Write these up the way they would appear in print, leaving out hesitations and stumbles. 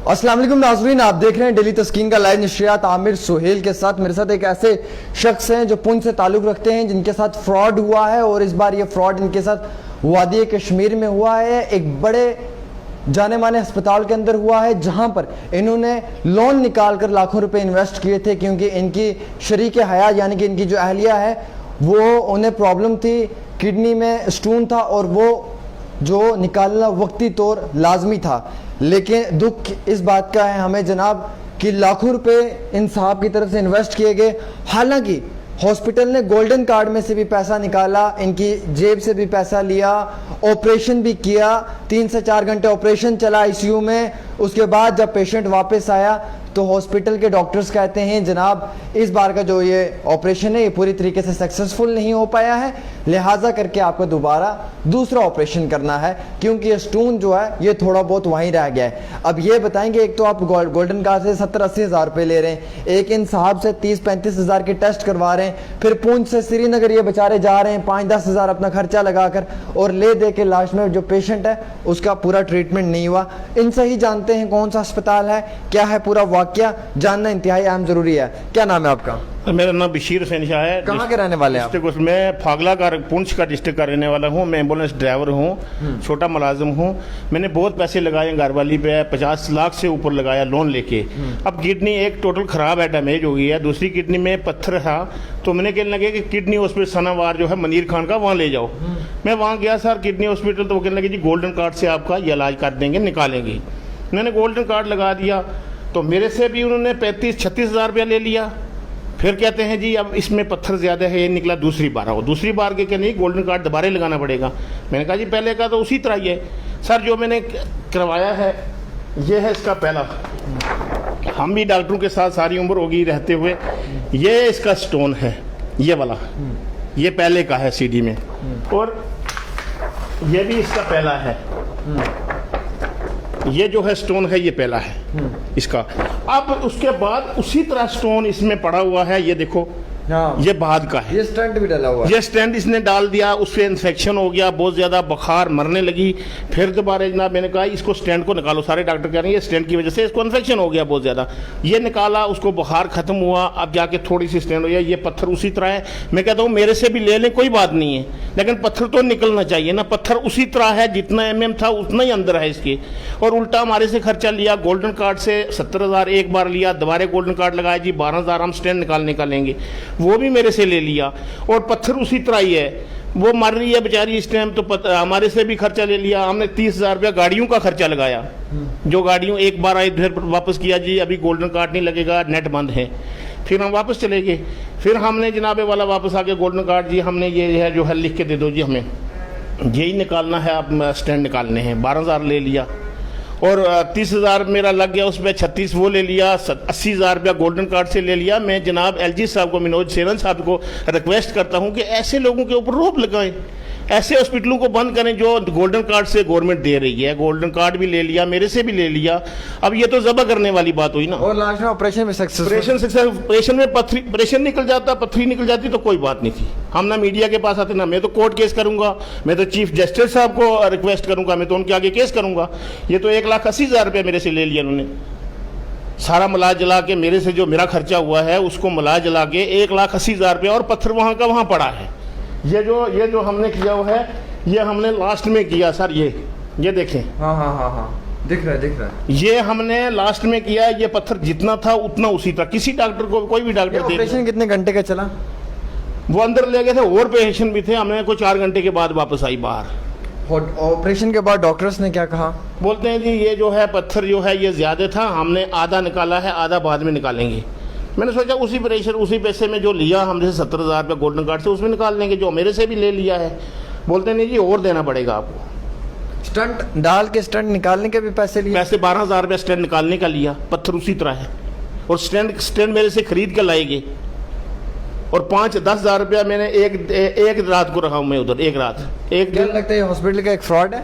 अस्सलाम वालेकुम नाज़रीन, आप देख रहे हैं डेली तस्कीन का लाइव नशरियात। आमिर सुहेल के साथ मेरे साथ एक ऐसे शख्स हैं जो पुंछ से ताल्लुक़ रखते हैं, जिनके साथ फ्रॉड हुआ है और इस बार ये फ्रॉड इनके साथ वादी कश्मीर में हुआ है। एक बड़े जाने माने अस्पताल के अंदर हुआ है, जहां पर इन्होंने लोन निकाल कर लाखों रुपए इन्वेस्ट किए थे, क्योंकि इनकी शरीक हयात यानी कि इनकी जो अहलिया है वो उन्हें प्रॉब्लम थी, किडनी में स्टोन था और वो जो निकालना वक्ती तौर लाजमी था। लेकिन दुख इस बात का है हमें जनाब कि लाखों रुपए इन साहब की तरफ से इन्वेस्ट किए गए। हालांकि हॉस्पिटल ने गोल्डन कार्ड में से भी पैसा निकाला, इनकी जेब से भी पैसा लिया, ऑपरेशन भी किया, 3 से 4 घंटे ऑपरेशन चला आईसीयू में। उसके बाद जब पेशेंट वापस आया तो हॉस्पिटल के डॉक्टर्स कहते हैं जनाब इस बार का जो ये ऑपरेशन है ये पूरी तरीके से सक्सेसफुल नहीं हो पाया है, लिहाजा करके आपको दोबारा दूसरा ऑपरेशन करना है, क्योंकि ये स्टोन जो है ये थोड़ा बहुत वहीं रह गया है। अब ये बताएंगे, एक तो आप गोल्डन कार्ड से 70-80 हज़ार रुपये ले रहे हैं, एक इन साहब से 30-35 हज़ार के टेस्ट करवा रहे हैं, फिर पुंछ से श्रीनगर ये बेचारे जा रहे हैं 5-10 हज़ार अपना खर्चा लगाकर, और ले दे के लास्ट में जो पेशेंट है उसका पूरा ट्रीटमेंट नहीं हुआ। इनसे ही जानते हैं कौन सा अस्पताल है, क्या है पूरा वाकया, जानना इंतहाई अहम जरूरी है। क्या नाम है आपका? मेरा नाम बशीर हुसैन शाह है। कहाँ के रहने वाले हैं आप? मैं फागला का पुंछ का डिस्ट्रिक्ट का रहने वाला हूँ। मैं एम्बुलेंस ड्राइवर हूँ, छोटा मुलाजिम हूँ। मैंने बहुत पैसे लगाए घरवाली पे, 50 लाख से ऊपर लगाया लोन लेके। अब किडनी एक टोटल ख़राब है, डैमेज हो गई है, दूसरी किडनी में पत्थर था। तो मैंने कहने लगे कि किडनी हॉस्पिटल सनावार जो है मनीर खान का, वहाँ ले जाओ। मैं वहाँ गया सर किडनी हॉस्पिटल, तो वो कहने लगे जी गोल्डन कार्ड से आपका ये इलाज कर देंगे, निकालेंगे। मैंने गोल्डन कार्ड लगा दिया तो मेरे से भी उन्होंने 35-36 हज़ार रुपया ले लिया। फिर कहते हैं जी अब इसमें पत्थर ज़्यादा है, ये निकला दूसरी बार आओ। दूसरी बार के क्या नहीं, गोल्डन कार्ड दोबारा लगाना पड़ेगा। मैंने कहा जी पहले का तो उसी तरह ही है। सर जो मैंने करवाया है ये है इसका पहला, हम भी डॉक्टरों के साथ सारी उम्र होगी रहते हुए। ये इसका स्टोन है, ये वाला, ये पहले का है सीडी में, और ये भी इसका पहला है। ये जो है स्टोन है ये पहला है इसका। अब उसके बाद उसी तरह स्टोन इसमें पड़ा हुआ है, ये देखो ये बाद का है। ये स्टेंट भी डाला हुआ है। ये स्टेंट इसने डाल दिया, उससे इन्फेक्शन हो गया, बहुत ज़्यादा बुखार, मरने लगी। फिर दोबारा जनाब मैंने कहा इसको स्टेंट को निकालो, सारे डॉक्टर कह रहे हैं ये स्टेंट की वजह से इसको इन्फेक्शन हो गया बहुत ज़्यादा। ये निकाला, उसको बुखार खत्म हुआ, अब जाके थोड़ी सी स्टेंट हो गया। ये पत्थर उसी तरह है। मैं कहता हूँ मेरे से भी ले लें, कोई बात नहीं है, लेकिन पत्थर तो निकलना चाहिए ना। पत्थर उसी तरह है, जितना mm था उतना ही अंदर है इसके। और उल्टा हमारे से खर्चा लिया, गोल्डन कार्ड से 70 हज़ार एक बार लिया, दोबारा गोल्डन कार्ड लगाया जी 12 हज़ार हम स्टेंट निकालने का लेंगे, वो भी मेरे से ले लिया। और पत्थर उसी तरह ही है, वो मर रही है बेचारी इस टाइम, तो हमारे से भी खर्चा ले लिया। हमने 30 हज़ार रुपया गाड़ियों का खर्चा लगाया, जो गाड़ियों एक बार आए फिर वापस किया जी अभी गोल्डन कार्ड नहीं लगेगा, नेट बंद है। फिर हम वापस चले गए। फिर हमने जनाबे वाला वापस आके गोल्डन कार्ड जी हमने ये है जो है लिख के दे दो जी, हमें यही निकालना है, आप स्टैंड निकालने हैं। 12 हज़ार ले लिया, और 30 हज़ार मेरा लग गया उस पर, 36 वो ले लिया, 80 हज़ार रुपया गोल्डन कार्ड से ले लिया। मैं जनाब LG साहब को, मनोज सेरन साहब को रिक्वेस्ट करता हूं कि ऐसे लोगों के ऊपर रोक लगाएं, ऐसे हॉस्पिटलों को बंद करें जो गोल्डन कार्ड से गवर्नमेंट दे रही है। गोल्डन कार्ड भी ले लिया, मेरे से भी ले लिया, अब ये तो ज़बह करने वाली बात हुई ना। और लास्ट में ऑपरेशन में ऑपरेशन में ऑपरेशन निकल जाता, पथरी निकल जाती तो कोई बात नहीं थी, हम ना मीडिया के पास आते ना। मैं तो कोर्ट केस करूंगा, मैं तो चीफ जस्टिस साहब को रिक्वेस्ट करूंगा, मैं तो उनके आगे केस करूंगा। ये तो 1,80,000 रुपये मेरे से ले लिया उन्होंने, सारा मिला जला के मेरे से जो मेरा खर्चा हुआ है उसको मिला जला के 1,80,000 रुपये, और पत्थर वहाँ का वहाँ पड़ा है। ये जो हमने किया हुआ है ये हमने लास्ट में किया सर, ये देखें। हाँ दिख रहा है। ये हमने लास्ट में किया है। ये पत्थर जितना था उतना उसी तरह, किसी डॉक्टर को कोई भी डॉक्टर ऑपरेशन कितने घंटे का चला? वो अंदर ले गए थे, और पेशेंट भी थे, हमने कोई 4 घंटे के बाद वापस आई बाहर। ऑपरेशन के बाद डॉक्टर्स ने क्या कहा? बोलते हैं जी ये जो है पत्थर जो है ये ज़्यादा था, हमने आधा निकाला है, आधा बाद में निकालेंगे। मैंने सोचा उसी पैसे में जो लिया हमसे 70 हज़ार रुपये गोल्डन कार्ड से, उसमें निकाल लेंगे, जो मेरे से भी ले लिया है। बोलते नहीं जी और देना पड़ेगा आपको। स्टंट डाल के स्टंट निकालने के भी पैसे लिए? पैसे 12 हज़ार रुपये स्टैंड निकालने का लिया, पत्थर उसी तरह है। और स्टैंड मेरे से खरीद कर लाएंगे, और 5-10 हज़ार रुपया मैंने एक रात को रहा हूँ मैं उधर, एक रात। क्या लगता है हॉस्पिटल का एक फ्रॉड है?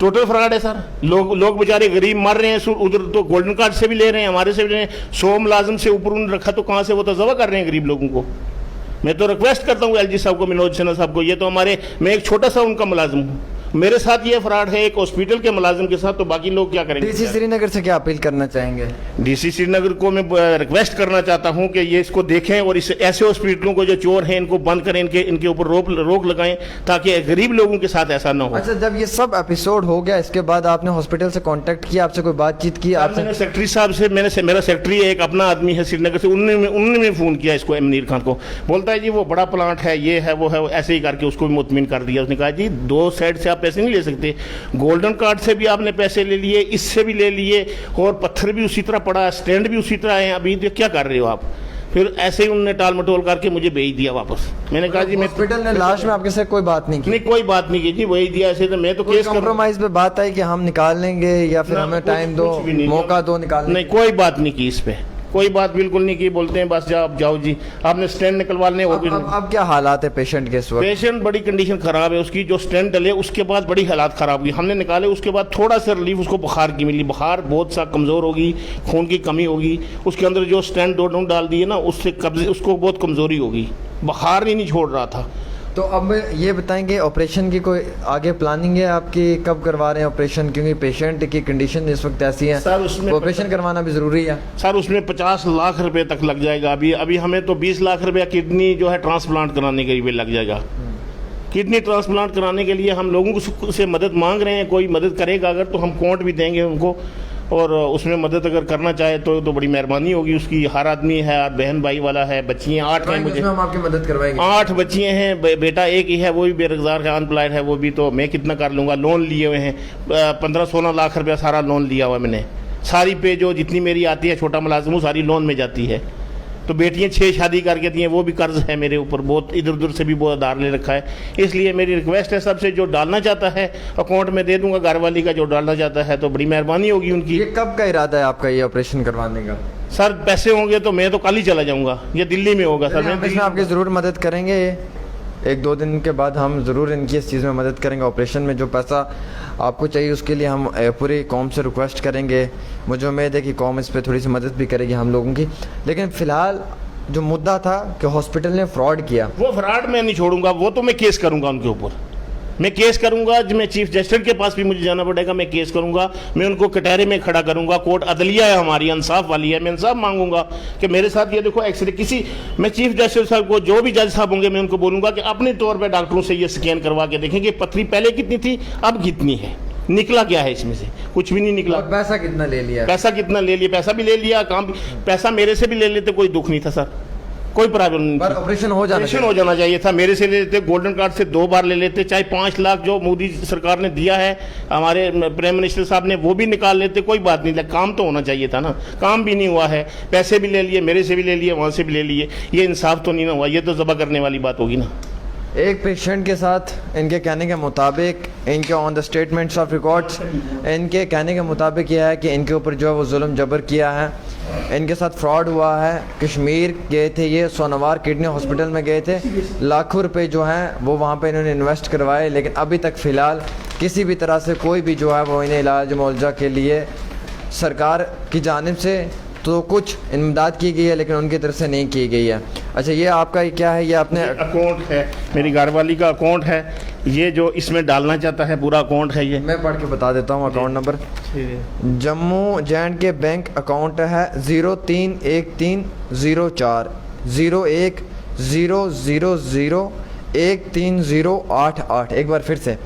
टोटल फ्रॉड है सर। लोग बेचारे गरीब मर रहे हैं, उधर तो गोल्डन कार्ड से भी ले रहे हैं, हमारे से भी ले रहे हैं। 100 मुलाजिम से ऊपर उन्होंने रखा, तो कहाँ से वो तो ज़बह कर रहे हैं गरीब लोगों को। मैं तो रिक्वेस्ट करता हूँ LG साहब को, मनोज सिन्हा साहब को, ये तो हमारे, मैं एक छोटा सा उनका मुलाजिम हूँ, मेरे साथ ये फ्रॉड है एक हॉस्पिटल के मुलाजिम के साथ, तो बाकी लोग क्या करेंगे? डीसी श्रीनगर से क्या अपील करना चाहेंगे? डीसी श्रीनगर को मैं रिक्वेस्ट करना चाहता हूं कि ये इसको देखें और इस ऐसे हॉस्पिटलों को जो चोर हैं इनको बंद करें, इनके ऊपर रोक लगाएं ताकि गरीब लोगों के साथ ऐसा ना हो। अच्छा, जब ये सब एपिसोड हो गया इसके बाद आपने हॉस्पिटल से कांटेक्ट किया, आपसे कोई बातचीत की? आपसे मैंने सेक्रेटरी साहब से मेरा सेक्रेटरी एक अपना आदमी है श्रीनगर से, उन्होंने फ़ोन किया इसको मुनीर खान को, बोलता है जी वो बड़ा प्लांट है, ये है वो है, ऐसे ही करके उसको भी मुतमिन कर दिया। उसने कहा जी 2 साइड से आप पैसे नहीं ले सकते, गोल्डन कार्ड से भी आपने पैसे ले लिए, इससे भी ले लिए, और पत्थर भी उसी तरह पड़ा, स्टैंड भी उसी तरह है, अभी तो क्या कर रहे हो आप? फिर ऐसे ही उन्होंने टाल मटोल करके मुझे भेज दिया वापस। मैंने कहा जी मैं हॉस्पिटल ने लास्ट में आपके साथ कोई बात नहीं की? नहीं, कोई बात नहीं की जी, वही दिया ऐसे, तो मैं तो केस कॉम्प्रोमाइज पे बात आई कि हम निकाल लेंगे या फिर हमें टाइम दो, मौका दो निकालने? नहीं, कोई बात नहीं की इस पे, कोई बात बिल्कुल नहीं की। बोलते हैं बस जाओ जी, आपने स्टैंड निकलवाने। अब क्या हालात है पेशेंट के इस वक्त? पेशेंट बड़ी कंडीशन खराब है उसकी, जो स्टैंड डले उसके बाद बड़ी हालात खराब हुई, हमने निकाले, उसके बाद थोड़ा सा रिलीफ उसको बुखार की मिली, बुखार बहुत सा कमज़ोर होगी, खून की कमी होगी, उसके अंदर जो स्टैंड दोनों डाल दिए ना उससे कब्जे उसको बहुत कमज़ोरी होगी, बुखार नहीं छोड़ रहा था। तो अब ये बताएंगे ऑपरेशन की कोई आगे प्लानिंग है आपकी, कब करवा रहे हैं ऑपरेशन? क्योंकि पेशेंट की कंडीशन इस वक्त ऐसी है, सर उसमें ऑपरेशन करवाना भी ज़रूरी है। सर उसमें 50 लाख रुपए तक लग जाएगा। अभी हमें तो 20 लाख रुपया किडनी जो है ट्रांसप्लांट कराने के लिए लग जाएगा। किडनी ट्रांसप्लांट कराने के लिए हम लोगों से मदद मांग रहे हैं, कोई मदद करेगा अगर तो हम अकाउंट भी देंगे उनको, और उसमें मदद अगर करना चाहे तो बड़ी मेहरबानी होगी उसकी। हर आदमी है, बहन भाई वाला है, बच्चियाँ 8 हैं मुझे, हम आपकी मदद करवाएंगे। 8 बच्चियाँ हैं, बेटा एक ही है, वो भी बेरोजगार है, अनएम्प्लॉयड है वो भी, तो मैं कितना कर लूँगा? लोन लिए हुए हैं 15-16 लाख रुपया सारा लोन लिया हुआ है मैंने, सारी पे जो जितनी मेरी आती है छोटा मुलाजिम सारी लोन में जाती है। तो बेटियां 6 शादी करके दी हैं, वो भी कर्ज है मेरे ऊपर बहुत, इधर उधर से भी बहुत आधार ले रखा है। इसलिए मेरी रिक्वेस्ट है सबसे, जो डालना चाहता है अकाउंट में दे दूंगा, घरवाली का जो डालना चाहता है तो बड़ी मेहरबानी होगी उनकी। ये कब का इरादा है आपका ये ऑपरेशन करवाने का? सर पैसे होंगे तो मैं तो कल ही चला जाऊंगा, ये दिल्ली में होगा सर। मैं इसमें आपकी ज़रूर मदद करेंगे, 1-2 दिन के बाद हम ज़रूर इनकी इस चीज़ में मदद करेंगे। ऑपरेशन में जो पैसा आपको चाहिए उसके लिए हम पूरी कौम से रिक्वेस्ट करेंगे। मुझे उम्मीद है कि कौम इस पर थोड़ी सी मदद भी करेगी हम लोगों की। लेकिन फ़िलहाल जो मुद्दा था कि हॉस्पिटल ने फ्रॉड किया, वो फ्रॉड मैं नहीं छोड़ूंगा, वो तो मैं केस करूंगा उनके ऊपर, मैं केस करूंगा। मैं चीफ जस्टिस के पास भी मुझे जाना पड़ेगा, मैं केस करूंगा, मैं उनको कटहरे में खड़ा करूंगा। कोर्ट अदलिया है हमारी, इंसाफ वाली है, मैं इंसाफ मांगूंगा कि मेरे साथ ये देखो एक्सरे मैं चीफ जस्टिस साहब को, जो भी जज साहब होंगे, मैं उनको बोलूंगा कि अपने तौर पर डॉक्टरों से ये स्कैन करवा के देखें कि पथरी पहले कितनी थी अब कितनी है, निकला क्या है इसमें से, कुछ भी नहीं निकला। पैसा कितना ले लिया? पैसा कितना ले लिया? पैसा भी ले लिया, काम पैसा मेरे से भी ले लेते, कोई दुख नहीं था सर, कोई प्रॉब्लम नहीं। पर ऑपरेशन हो जाना चाहिए था, मेरे से ले लेते, गोल्डन कार्ड से 2 बार ले लेते, चाहे 5 लाख जो मोदी सरकार ने दिया है हमारे प्राइम मिनिस्टर साहब ने वो भी निकाल लेते, कोई बात नहीं। काम तो होना चाहिए था ना, काम भी नहीं हुआ है, पैसे भी ले लिए, मेरे से भी ले लिए, वहाँ से भी ले लिए, ये इंसाफ तो नहीं ना हुआ, ये तो ज़बह करने वाली बात होगी ना। एक पेशेंट के साथ इनके कहने के मुताबिक, इनके on the statements of records, इनके कहने के मुताबिक यह है कि इनके ऊपर जो है वो जुल्म जबर किया है, इनके साथ फ्रॉड हुआ है। कश्मीर गए थे ये, सोनावार किडनी हॉस्पिटल में गए थे, लाखों रुपए जो हैं वो वहाँ पे इन्होंने इन्वेस्ट करवाए, लेकिन अभी तक फ़िलहाल किसी भी तरह से कोई भी जो है वो इन्हें इलाज मुआवजा के लिए सरकार की जानिब से तो कुछ इमदाद की गई है लेकिन उनकी तरफ से नहीं की गई है। अच्छा, ये आपका क्या है? ये अपने अकाउंट है, मेरी घरवाली का अकाउंट है, ये जो इसमें डालना चाहता है पूरा अकाउंट है, ये मैं पढ़ के बता देता हूँ। अकाउंट नंबर जम्मू एंड के बैंक अकाउंट है 031304 0100013088। एक बार फिर से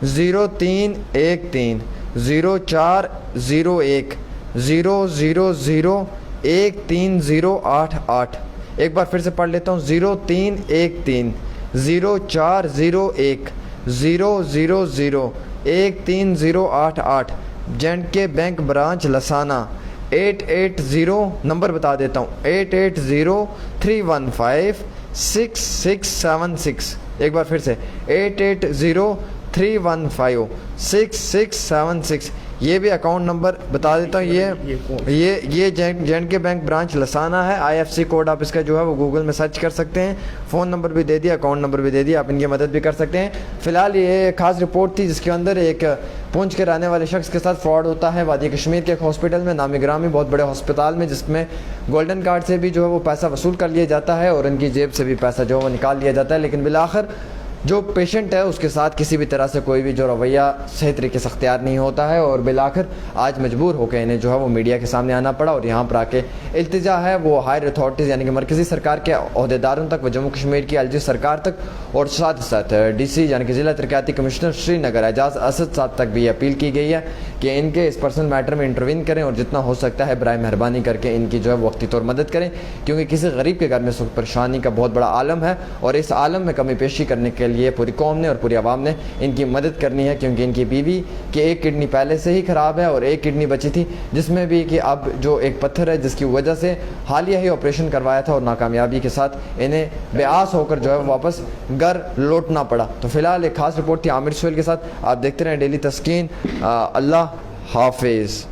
03130400013088। एक बार फिर से पढ़ लेता हूँ 03130400013088। जेंड के बैंक ब्रांच लसाना 880, नंबर बता देता हूँ 8803156676। एक बार फिर से 8803156676। ये भी अकाउंट नंबर बता देता हूँ, ये जेंड के बैंक ब्रांच लसाना है। IFC कोड आप इसका जो है वो गूगल में सर्च कर सकते हैं। फ़ोन नंबर भी दे दिया, अकाउंट नंबर भी दे दिया, आप इनकी मदद भी कर सकते हैं। फ़िलहाल ये खास रिपोर्ट थी जिसके अंदर एक पुंछ के रहने वाले शख्स के साथ फ्रॉड होता है वादी कश्मीर के एक हॉस्पिटल में, नामी ग्रामी बहुत बड़े हस्पताल में, जिसमें गोल्डन कार्ड से भी जो है वो पैसा वसूल कर लिया जाता है और इनकी जेब से भी पैसा जो है वो निकाल लिया जाता है। लेकिन बिलाखिर जो पेशेंट है उसके साथ किसी भी तरह से कोई भी जो रवैया सही तरीके से अख्तियार नहीं होता है और बिलाखिर आज मजबूर होकर इन्हें जो है वो मीडिया के सामने आना पड़ा और यहाँ पर आके इल्तिजा है वो हायर अथॉरिटीज़ यानी कि मरकज़ी सरकार के अहदेदारों तक व जम्मू कश्मीर की एलजी सरकार तक और साथ ही साथ DC यानी कि ज़िला तरक्याती कमिश्नर श्रीनगर एजाज असद साहब तक भी अपील की गई है कि इनके इस पर्सनल मैटर में इंटरवीन करें और जितना हो सकता है बराए मेहरबानी करके इनकी जो है वक्ती तौर मदद करें, क्योंकि किसी गरीब के घर में सुख परेशानी का बहुत बड़ा आलम है और इस आलम में कमी पेशी करने के लिए पूरी कौम ने और पूरी आवाम ने इनकी मदद करनी है, क्योंकि इनकी बीवी की एक किडनी पहले से ही ख़राब है और एक किडनी बची थी जिसमें भी कि अब जो एक पत्थर है जिसकी वजह से हालिया ही ऑपरेशन करवाया था और नाकामयाबी के साथ इन्हें बेआस होकर जो है वापस घर लौटना पड़ा। तो फिलहाल एक खास रिपोर्ट थी आमिर सुहेल के साथ। आप देखते रहें डेली तस्कीन। अल्लाह हाफिज़।